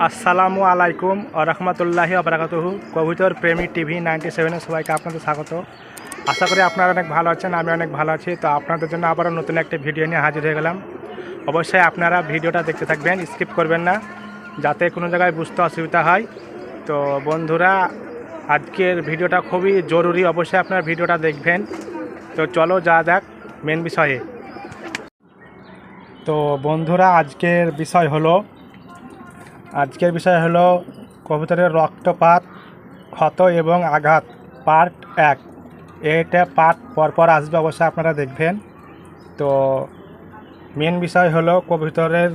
আসসালামু আলাইকুম রহমতুল্লাহি আবরাকাতুহু। কবুতর প্রেমী টিভি 97-এ সবাইকে আপনাদের স্বাগত। আশা করি আপনারা অনেক ভালো আছেন, আমি অনেক ভালো আছি। তো আপনাদের জন্য আবারও নতুন একটি ভিডিও নিয়ে হাজির হয়ে গেলাম। অবশ্যই আপনারা ভিডিওটা দেখতে থাকবেন, স্কিপ করবেন না, যাতে কোনো জায়গায় বুঝতে অসুবিধা হয়। তো বন্ধুরা, আজকের ভিডিওটা খুবই জরুরি, অবশ্যই আপনারা ভিডিওটা দেখবেন। তো চলো যা যাক মেন বিষয়ে। তো বন্ধুরা, আজকের বিষয় হলো কবুতরের রক্তপাত, ক্ষত এবং আঘাত পার্ট 1। এটা পার্ট পরপর আসবে, অবশ্যই আপনারা দেখবেন। তো মেন বিষয় হলো কবুতরের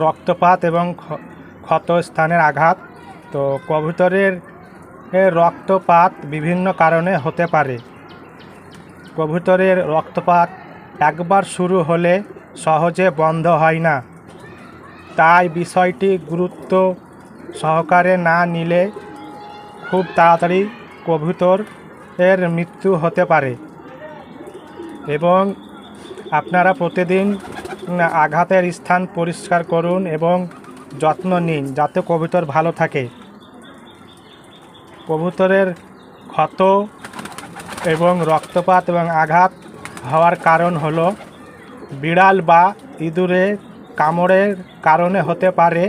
রক্তপাত এবং ক্ষত স্থানের আঘাত। তো কবুতরের রক্তপাত বিভিন্ন কারণে হতে পারে। কবুতরের রক্তপাত একবার শুরু হলে সহজে বন্ধ হয় না, তাই বিষয়টি গুরুত্ব সহকারে না নিলে খুব তাড়াতাড়ি কবুতরের মৃত্যু হতে পারে। এবং আপনারা প্রতিদিন আঘাতের স্থান পরিষ্কার করুন এবং যত্ন নিন, যাতে কবুতর ভালো থাকে। কবুতরের ক্ষত এবং রক্তপাত এবং আঘাত হওয়ার কারণ হলো বিড়াল বা ইঁদুরের কামড়ের কারণে হতে পারে,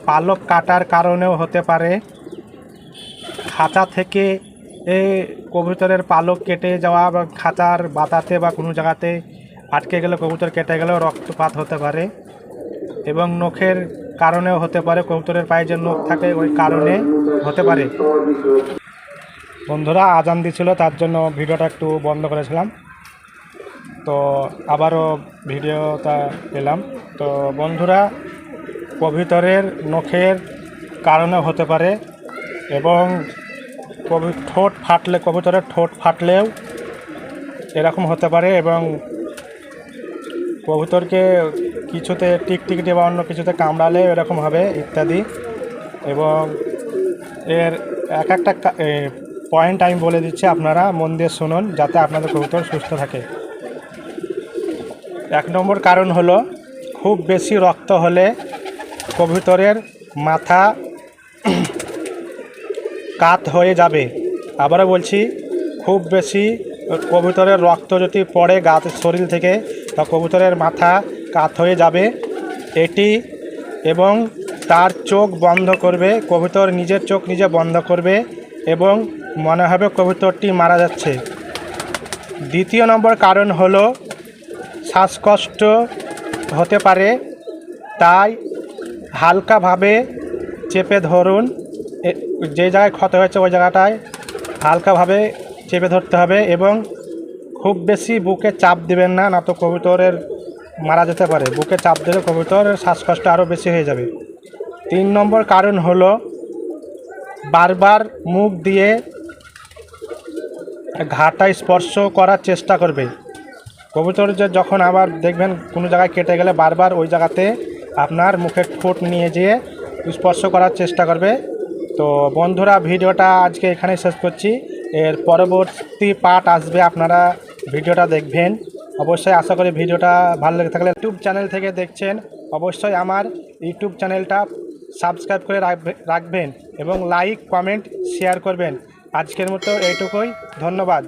পালক কাটার কারণেও হতে পারে, খাঁচা থেকে কবুতরের পালক কেটে যাওয়া বা খাঁচার বাতাতে বা কোনো জায়গাতে আটকে গেলে কবুতর কেটে গেলেও রক্তপাত হতে পারে, এবং নখের কারণেও হতে পারে। কবুতরের পায়ে যে নখ থাকে ওই কারণে হতে পারে। বন্ধুরা, আজান দিছিল, তার জন্য ভিডিওটা একটু বন্ধ করেছিলাম। তো আবারও ভিডিওটা পেলাম। তো বন্ধুরা, কবুতরের নখের কারণে হতে পারে, এবং কবুতরের ঠোঁট ফাটলেও এরকম হতে পারে, এবং কবুতরকে কিছুতে টিকটিকিটি বা অন্য কিছুতে কামড়ালে এরকম হবে ইত্যাদি। এবং এর এক একটা পয়েন্ট আমি বলে দিচ্ছি, আপনারা মন দিয়ে শুনুন, যাতে আপনাদের কবুতর সুস্থ থাকে। 1 নম্বর কারণ হলো খুব বেশি রক্ত হলে কবুতরের মাথা কাত হয়ে যাবে। আবারও বলছি, খুব বেশি কবুতরের রক্ত যদি পড়ে শরীর থেকে, তা কবুতরের মাথা কাত হয়ে যাবে এটি, এবং তার চোখ বন্ধ করবে, কবুতর নিজের চোখ নিজে বন্ধ করবে এবং মনে হবে কবুতরটি মারা যাচ্ছে। 2 নম্বর কারণ হলো শ্বাসকষ্ট হতে পারে, তাই হালকাভাবে চেপে ধরুন। যে জায়গায় ক্ষত হয়েছে ওই জায়গাটায় হালকাভাবে চেপে ধরতে হবে, এবং খুব বেশি বুকে চাপ দেবেন না, না তো কবুতরের মারা যেতে পারে। বুকে চাপ দিলে কবুতরের শ্বাসকষ্ট আরও বেশি হয়ে যাবে। 3 নম্বর কারণ হলো বারবার মুখ দিয়ে ঘাটা স্পর্শ করার চেষ্টা করবে। কবুতর যখন আবার দেখবেন কোনো জায়গায় কেটে গেলে বারবার ওই জায়গাতে আপনার মুখের ঠোঁট নিয়ে যেয়ে স্পর্শ করার চেষ্টা করবে। তো বন্ধুরা, ভিডিওটা আজকে এখানেই শেষ করছি। এর পরবর্তী পার্ট আসবে, আপনারা ভিডিওটা দেখবেন। অবশ্যই আশা করি ভিডিওটা ভালো লেগে থাকলে ইউটিউব চ্যানেল থেকে দেখছেন, অবশ্যই আমার ইউটিউব চ্যানেলটা সাবস্ক্রাইব করে রাখবেন এবং লাইক, কমেন্ট, শেয়ার করবেন। আজকের মতো এইটুকুই, ধন্যবাদ।